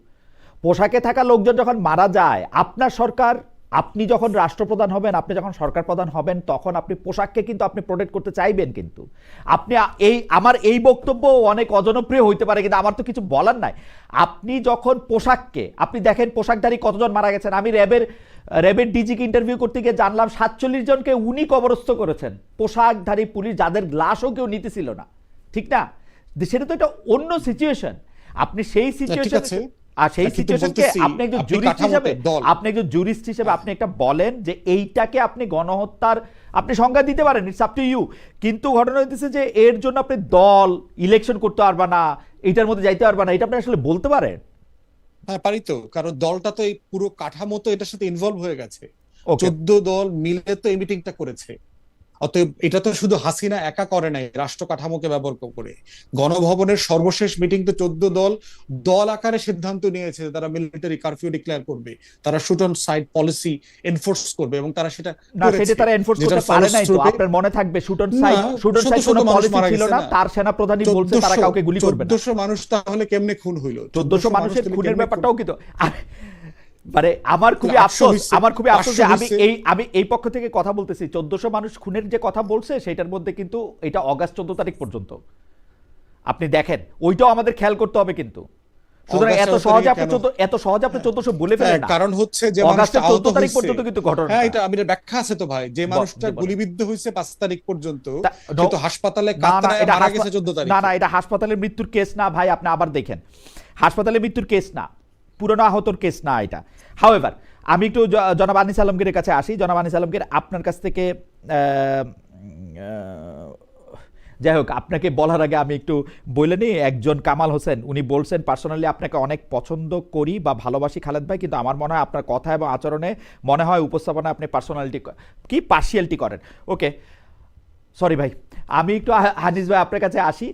পোশাকে থাকা লোকজন যখন মারা যায়, আপনার সরকার, আপনি যখন রাষ্ট্রপ্রধান হবেন, আপনি যখন সরকার প্রধান হবেন, তখন আপনি পোশাককে কিন্তু আপনি প্রোটেক্ট করতে চাইবেন। কিন্তু আপনি আমার এই বক্তব্য অনেক অজনপ্রিয় হইতে পারে, কিন্তু আমার তো কিছু বলার নাই। আপনি যখন পোশাককে, আপনি দেখেন পোশাকধারী কতজন মারা গেছেন। আমি র্যাবের ডিজিকে ইন্টারভিউ করতে গিয়ে জানলাম 47 জনকে উনি কবরস্থ করেছেন, পোশাকধারী পুলিশ, যাদের লাশও কেউ নিতেছিল না, ঠিক না? সেটা তো একটা অন্য সিচুয়েশন। আপনি সেই ঠিক সিচুয়েশন, আছে, আর সেই কিন্তু সিচুয়েশনকে বলতেছি আপনি একজন আপনি জুরিস্ট হিসেবে, কাঠামোতে দল। আপনি একজন জুরিস্ট হিসেবে আপনি একটা বলেন যে এইটাকে আপনি গণহত্যার আপনি সংজ্ঞা দিতে পারেন, ইটস আপ টু ইউ। কিন্তু ঘটনা হইতেছে যে এর জন্য আপনি দল ইলেকশন করতে পারবা না, এটার মধ্যে যাইতে পারবা না, এটা আপনি আসলে বলতে পারেন? হ্যাঁ পারি তো, কারণ দলটা তো এই পুরো কাঠামো তো এটার সাথে ইনভলভ হয়ে গেছে। ওকে, 14 দল মিলে তো এই মিটিংটা করেছে। অতএব এটা তো শুধু হাসিনা একা করে নাই, রাষ্ট্র কাঠামোকে ব্যবহার করে। গণভবনের সর্বশেষ মিটিং তো 14 দল দল আকারে সিদ্ধান্ত নিয়েছে যে তারা মিলিটারি কারফিউ ডিক্লেয়ার করবে, তারা shoot on sight policy enforce করবে, এবং তারা সেটা না সেটা তারা এনফোর্স করতে পারে নাই। তো আপনার মনে থাকবে শুট অন সাইট কোনো পলিসি ছিল না, তার সেনাপ্রধানই বলছে তারা কাউকে গুলি করবে না। 1400 মানুষ তাহলে কেমনে খুন হইলো? 1400 মানুষের খুনের ব্যাপারটাও কিন্তু মানে আমার খুবই আফসোস যে আমি এই পক্ষ থেকে কথা বলতেছি। 1400 মানুষ খুনের যে কথা বলছে সেটার মধ্যে কিন্তু এটা অগাস্ট 14 তারিখ পর্যন্ত আপনি দেখেন, ওইটাও আমাদের খেয়াল করতে হবে। কিন্তু সুতরাং এত সহজে আপনি 1400 বলে ফেলেন না, কারণ হচ্ছে যে অগাস্টের মানুষটা 14 তারিখ পর্যন্ত কিন্তু ঘটনা। হ্যাঁ, এটা আমাদের ব্যাখ্যা আছে তো ভাই, যে মানুষটা গুলিবিদ্ধ হয়েছে 5 তারিখ পর্যন্ত, সে তো হাসপাতালে কাতরায় মারা গেছে 14 তারিখ। না না, এটা হাসপাতালের মৃত্যুর কেস না ভাই, আপনি আবার দেখেন, হাসপাতালের মৃত্যুর কেস না, পুরনো আহতর কেস না এটা। হাউএভার, আমি একটু জনাব আনিস আলমগীরের কাছে আসি। জনাব আনিস আলমগীর, আপনার কাছ থেকে যাই হোক, আপনাকে বলার আগে আমি একটু বলে নিই, একজন কামাল হোসেন উনি বলছেন, পার্সোনালি আপনাকে অনেক পছন্দ করি বা ভালোবাসি খালেদ ভাই, কিন্তু আমার মনে হয় আপনার কথা এবং আচরণে মনে হয় উপস্থাপনা আপনি পার্সিয়ালিটি করেন। ওকে, সরি ভাই, আমি একটু হানিস ভাই আপনার কাছে আসি।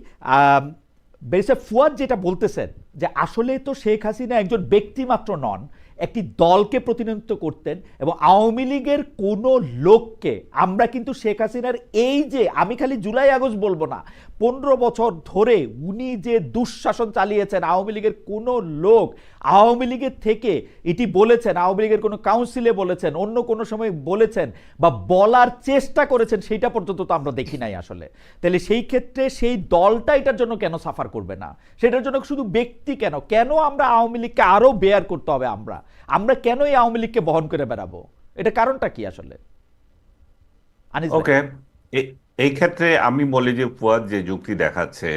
ব্যারিস্টার ফুয়াদ যেটা বলতেছেন যে আসলে তো শেখ হাসিনা একজন ব্যক্তি মাত্র নন, একটি দলকে প্রতিনিধিত্ব করতেন, এবং আওয়ামী লীগের কোনো লোককে আমরা কিন্তু শেখ হাসিনার এই যে, আমি খালি জুলাই আগস্ট বলবো না, 15 বছর ধরে উনি যে দুঃশাসন চালিয়েছেন, আওয়ামী লীগের কোনো লোক আওয়ামী লীগের থেকে এটি বলেছেন, আওয়ামী লীগের কোনো কাউন্সিলে বলেছেন, অন্য কোনো সময় বলেছেন বা বলার চেষ্টা করেছেন, সেইটা পর্যন্ত তো আমরা দেখি নাই আসলে। তাহলে সেই ক্ষেত্রে সেই দলটা এটার জন্য কেন সাফার করবে না? সেটার জন্য শুধু ব্যক্তি কেন আমরা আওয়ামী লীগকে আরো বেয়ার করতে হবে? আমরা কেন এই আওয়ামী লীগকে বহন করে বেড়াবো? এটা কারণটা কি আসলে? ওকে, এই ক্ষেত্রে আমি বলি যে ফুয়াদ যে যুক্তি দেখাচ্ছে,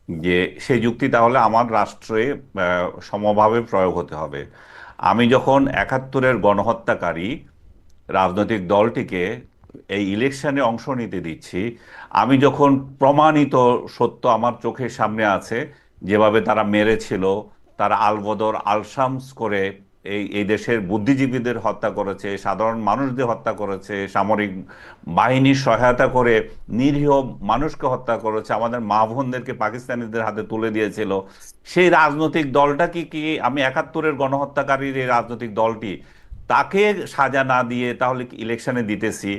যে সেই যুক্তি তাহলে আমার রাষ্ট্রে সমভাবে প্রয়োগ হতে হবে। আমি যখন 71-এর গণহত্যাকারী রাজনৈতিক দলটিকে এই ইলেকশনে অংশ নিতে দিচ্ছি, আমি যখন প্রমাণিত সত্য আমার চোখের সামনে আছে, যেভাবে তারা মেরেছিল, তারা আলবদর আলশামস করে এই দেশের বুদ্ধিজীবীদের হত্যা করেছে, সাধারণ মানুষদের হত্যা করেছে, সামরিক বাহিনীর সহায়তা করে নিরীহ মানুষকে হত্যা করেছে, আমাদের মা বোনদেরকে পাকিস্তানিদের হাতে তুলে দিয়েছিল, সেই রাজনৈতিক দলটা কি আমি 71-এর গণহত্যাকারীর এই রাজনৈতিক দলটি তাকে সাজা না দিয়ে তাহলে ইলেকশনে দিতেছি,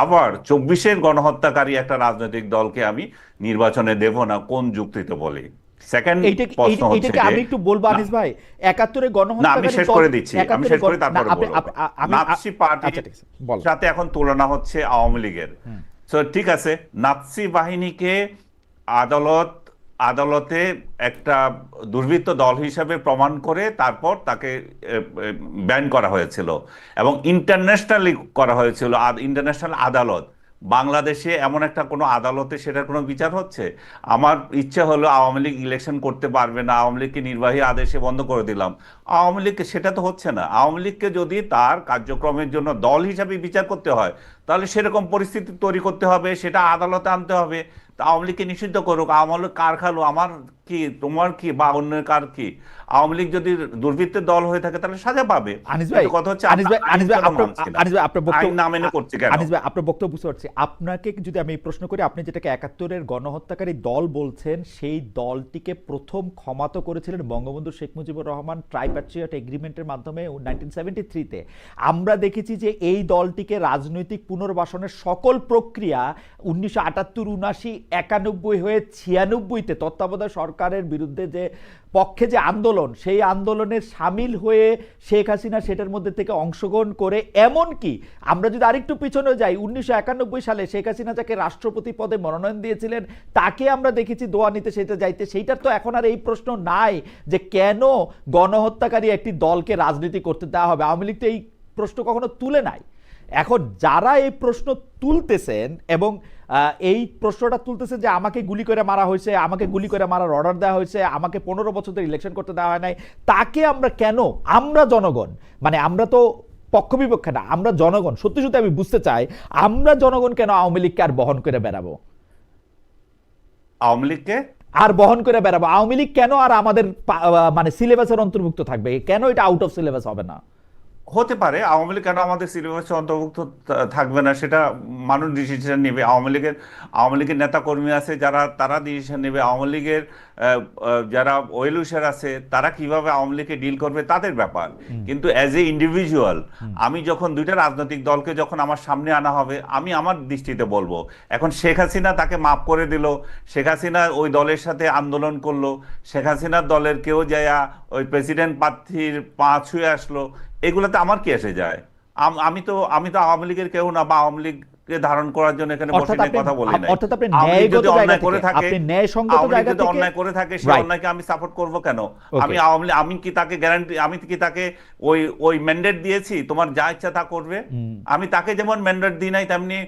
আবার 24-এর গণহত্যাকারী একটা রাজনৈতিক দলকে আমি নির্বাচনে দেব না, কোন যুক্তিতে বলি? সেকেন্ড প্রশ্ন হচ্ছে যে, আমি একটু বলবো আনিস ভাই, 71-এর না আমি গণহত্যাকারী শেষ করে দিচ্ছি, আমি শেষ করে তারপরে বলবো। নাৎসি পার্টির সাথে এখন তুলনা হচ্ছে আওয়ামী লীগের, তো ঠিক আছে, নাৎসি বাহিনীকে আদালত আদালতে একটা দুর্বৃত্ত দল হিসাবে প্রমাণ করে তারপর তাকে ব্যান করা হয়েছিল এবং ইন্টারন্যাশনালি করা হয়েছিল। ইন্টারন্যাশনাল আদালত, বাংলাদেশে এমন একটা কোনো আদালতে সেটার কোনো বিচার হচ্ছে? আমার ইচ্ছে হলো আওয়ামী লীগ ইলেকশন করতে পারবে না, আওয়ামী লীগকে নির্বাহী আদেশে বন্ধ করে দিলাম। আওয়ামী লীগকে, সেটা তো হচ্ছে না। আওয়ামী লীগকে যদি তার কার্যক্রমের জন্য দল হিসাবে বিচার করতে হয়, তাহলে সেরকম পরিস্থিতি তৈরি করতে হবে, সেটা আদালতে আনতে হবে। তা আওয়ামী লীগকে নিষিদ্ধ করুক, আওয়ামী লীগ কার খালো, আমার কি, তোমার কি, বা অন্যের কার কি? আওয়ামী লীগ যদি দুর্বৃত্তের দল হয়ে থাকে তাহলে সাজা পাবে। আনিস ভাই, কিন্তু কথা হচ্ছে আনিস ভাই, আমরা আইন আনিস ভাই, কেন আপনার মানছি না? আনিস ভাই, আপনার আইন বক্তব্য, না মেনে করছি কেন? আনিস ভাই, আপনার বক্তব্য বুঝতে পারছি। আপনাকে যদি আমি প্রশ্ন করি, আপনি যেটাকে ৭১-এর গণহত্যাকারী দল বলছেন, সেই দলটিকে প্রথম ক্ষমা তো করেছিলেন বঙ্গবন্ধু শেখ মুজিবুর রহমান ট্রাইপ্যাট্রিয়ট এগ্রিমেন্টের মাধ্যমে 1973-তে। আমরা দেখেছি যে এই দলটিকে রাজনৈতিক পুনর্বাসনের সকল প্রক্রিয়া 19৭৮, ৭৯, ৯১ হয়ে ৯৬-তে তত্ত্বাবধায়ক সরকারের বিরুদ্ধে যে পক্ষে যে আন্দোলন, সেই আন্দোলনের সামিল হয়ে শেখ হাসিনা সেটার মধ্যে থেকে অংশগ্রহণ করে, এমনকি আমরা যদি আরেকটু পিছনে যাই, 19৯১ সালে শেখ হাসিনা যাকে রাষ্ট্রপতি পদে মনোনয়ন দিয়েছিলেন তাকে আমরা দেখেছি দোয়া নিতে সেটা যাইতে। সেইটার তো এখন আর এই প্রশ্ন নাই যে কেন গণহত্যাকারী একটি দলকে রাজনীতি করতে দেওয়া হবে। আওয়ামী লীগ তো এই প্রশ্ন কখনো তুলে নাই। এখন যারা এই প্রশ্ন তুলতেছেন এবং এই প্রশ্নটা তুলতেছেন যে আমাকে গুলি করে মারা হয়েছে, আমাকে গুলি করে মারার অর্ডার দেওয়া হয়েছে, আমাকে 15 বছর ধরে ইলেকশন করতে দেওয়া হয় নাই, তাকে আমরা কেন, আমরা জনগণ, মানে আমরা তো পক্ষ বিপক্ষে না, আমরা জনগণ, সত্যি সত্যি আমি বুঝতে চাই, আমরা জনগণ কেন আওয়ামী লীগকে আর বহন করে বেড়াবো? আওয়ামী লীগকে আর বহন করে বেড়াবো আওয়ামী লীগ কেন আর আমাদের মানে সিলেবাসের অন্তর্ভুক্ত থাকবে? কেন এটা আউট অফ সিলেবাস হবে না? হতে পারে আওয়ামী লীগ কেন আমাদের সিলেবাসে অন্তর্ভুক্ত থাকবে না, সেটা মানুষ ডিসিশন নেবে। আওয়ামী লীগের নেতা কর্মী আছে যারা, তারা ডিসিশন নেবে। আওয়ামী লীগের যারা ওয়েল উইশার আছে তারা কিভাবে আওয়ামী লীগকে ডিল করবে তাদের ব্যাপার। কিন্তু অ্যাজ এ ইন্ডিভিজুয়াল, আমি যখন দুইটা রাজনৈতিক দলকে যখন আমার সামনে আনা হবে, আমি আমার দৃষ্টিতে বলবো, এখন শেখ হাসিনা তাকে মাফ করে দিল, শেখ হাসিনা ওই দলের সাথে আন্দোলন করলো, শেখ হাসিনার দলের কেউ যায়া ওই প্রেসিডেন্ট প্রার্থীর পা ছুঁয়ে আসলো, এগুলোতে আমার কি এসে যায়? আমি তো আওয়ামী লীগের কেউ না, বা আওয়ামী লীগকে ধারণ করার জন্য এখানে বসে নিয়ে কথা বলি নাই। অর্থাৎ আপনি আওয়ামী লীগ যদি ন্যায়গত জায়গা অন্যায় করে থেকে, থাকে, আপনি ন্যায়সঙ্গত আওয়ামী লীগ জায়গা যদি থেকে, অন্যায় করে থাকে, সেই রাইট, অন্যায়কে আমি সাপোর্ট করব কেন? ওকে, আমি কি তাকে গ্যারান্টি, আমি কি তাকে ওই ওই ম্যান্ডেট দিয়েছি তোমার যা ইচ্ছা তা করবে? আমি তাকে যেমন ম্যান্ডেট দিই নাই, তেমনি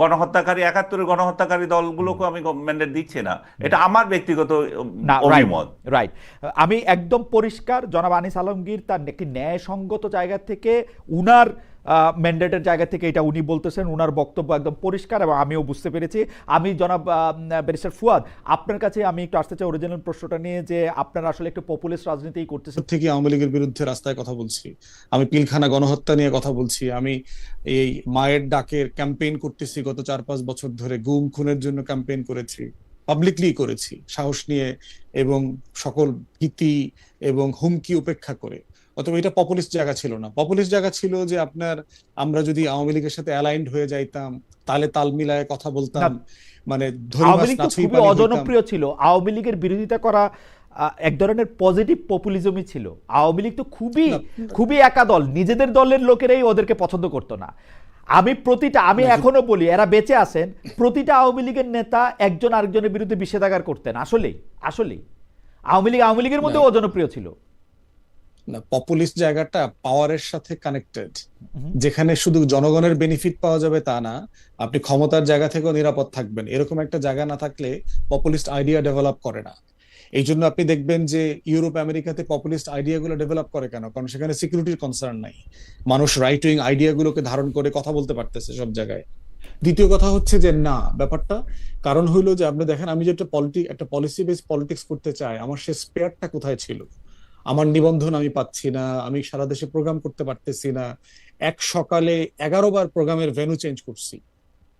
গণহত্যাকারী, ৭১-এর গণহত্যাকারী দলগুলোকে আমি ম্যান্ডেট দিচ্ছি না। এটা আমার ব্যক্তিগত না, রাইট, অভিমত। রাইট। আমি একদম পরিষ্কার, জনাব আনিস আলমগীর তার একটি ন্যায়সঙ্গত জায়গা থেকে, উনার ম্যান্ডেটের জায়গা থেকে এটা উনি বলতেছেন, উনার বক্তব্য একদম পরিষ্কার এবং আমিও বুঝতে পেরেছি। আমি জনাব ব্যারিস্টার ফুয়াদ, আপনার কাছে আমি একটু আসতে চাই অরিজিনাল প্রশ্নটা নিয়ে, যে আপনারা আসলে একটু পপুলিস্ট রাজনীতি করতেছেন থেকে আওয়ামী লীগের বিরুদ্ধে রাস্তায় কথা বলছি, আমি পিলখানা গণহত্যা নিয়ে কথা বলছি, আমি এই মায়ের ডাকের ক্যাম্পেইন করতেছি গত ৪-৫ বছর ধরে, গুম খুনের জন্য ক্যাম্পেইন করেছি, পাবলিকলি করেছি সাহস নিয়ে এবং সকল ভীতি এবং হুমকি উপেক্ষা করে। অথবা এটা পপুলিস্ট জায়গা ছিল না। পপুলিস্ট জায়গা ছিল যে আমরা যদি আওয়ামী লীগের সাথে অ্যালাইন্ড হয়ে যাইতাম, তালে তাল মিলায় কথা বলতাম, মানে আওয়ামী লীগ তো খুবই অজনপ্রিয় ছিল। আওয়ামী লীগের বিরোধিতা করা এক ধরনের পজিটিভ পপুলিজমই ছিল। আওয়ামী লীগ তো খুবই একা দল, নিজেদের দলের লোকেরাই ওদেরকে পছন্দ করতো না। আমি এখনো বলি, এরা বেঁচে আছেন, প্রতিটা আওয়ামী লীগের নেতা একজন আরেকজনের বিরুদ্ধে বিষেধাগার করতেন। আসলেই আওয়ামী লীগের মধ্যে অজনপ্রিয় ছিল না। পপুলিস্ট জায়গাটা পাওয়ারের সাথে কানেক্টেড, যেখানে শুধু জনগণের বেনিফিট পাওয়া যাবে তা না, আপনি ক্ষমতার জায়গা থেকেও নিরাপদ থাকবেন, এরকম একটা জায়গা না থাকলে পপুলিস্ট আইডিয়া ডেভেলপ করে না। এই জন্য আপনি দেখবেন যে ইউরোপ আমেরিকাতে পপুলিস্ট আইডিয়া গুলো ডেভেলপ করে কেন? কারণ সেখানে সিকিউরিটির কনসার্ন নাই, মানুষ রাইট উইং আইডিয়া গুলোকে ধারণ করে কথা বলতে পারতেছে সব জায়গায়। দ্বিতীয় কথা হচ্ছে যে না, ব্যাপারটা কারণ হইলো যে আপনি দেখেন, আমি যে একটা পলিসি বেস পলিটিক্স করতে চাই, আমার সে স্পেয়ারটা কোথায় ছিল? আমার নিবন্ধন আমি পাচ্ছি না, আমি সারা দেশে প্রোগ্রাম করতে পারতেছি না। এক সকালে 11 বার প্রোগ্রামের ভেন্যু চেঞ্জ করছি,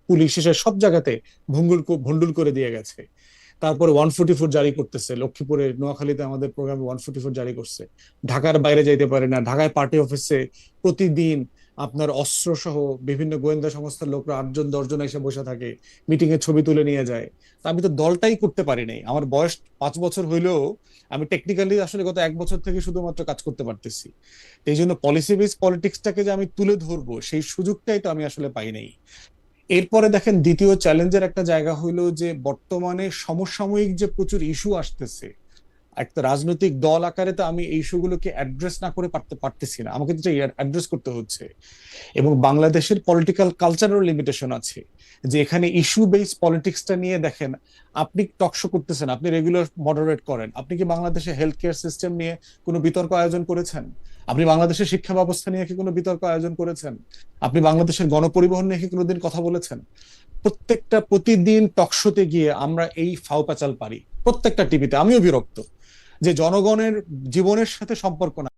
পুলিশ এসে সব জায়গাতে ভন্ডুল করে দিয়ে গেছে। তারপরে 144 জারি করতেছে, লক্ষ্মীপুরে নোয়াখালীতে আমাদের প্রোগ্রামে 144 জারি করছে। ঢাকার বাইরে যাইতে পারে না, ঢাকায় পার্টি অফিসে প্রতিদিন আপনার অস্ত্র সহ বিভিন্ন গোয়েন্দা সংস্থার লোকরা 8-10 জন এসে বসে থাকে, মিটিং এর ছবি তুলে নিয়ে যায়। তা আমি তো দলটাই করতে পারি নাই, আমার বয়স 5 বছর হইলেও আমি টেকনিক্যালি আসলে গত 1 বছর থেকে শুধুমাত্র কাজ করতে পারতেছি। এই জন্য পলিসি বেস পলিটিক্সটাকে যে আমি তুলে ধরবো, সেই সুযোগটাই তো আমি আসলে পাই নাই। এরপরে দেখেন দ্বিতীয় চ্যালেঞ্জের একটা জায়গা হইলো যে বর্তমানে সমসাময়িক যে প্রচুর ইস্যু আসতেছে, একটা রাজনৈতিক দল আকারে তো আমি এই ইস্যুগুলোকে অ্যাড্রেস না করে পারতেছি না, আমাকে তো অ্যাড্রেস করতে হচ্ছে। এবং বাংলাদেশের পলিটিক্যাল কালচারের লিমিটেশন আছে, যে এখানে ইস্যু বেস পলিটিক্সটা নিয়ে দেখেন, আপনি টকশো করতেছেন, আপনি রেগুলার মডারেট করেন, আপনি কি বাংলাদেশে হেলথ কেয়ার সিস্টেম নিয়ে কোনো বিতর্ক আয়োজন করেছেন? আপনি বাংলাদেশের শিক্ষা ব্যবস্থা নিয়ে কি কোনো বিতর্ক আয়োজন করেছেন? আপনি বাংলাদেশের গণপরিবহন নিয়ে কি কোনোদিন কথা বলেছেন? প্রত্যেকটা প্রতিদিন টকশোতে গিয়ে আমরা এই ফাও প্যাচাল পারি, প্রত্যেকটা টিভিতে। আমিও বিরক্ত যে জনগণের জীবনের সাথে সম্পর্ক না।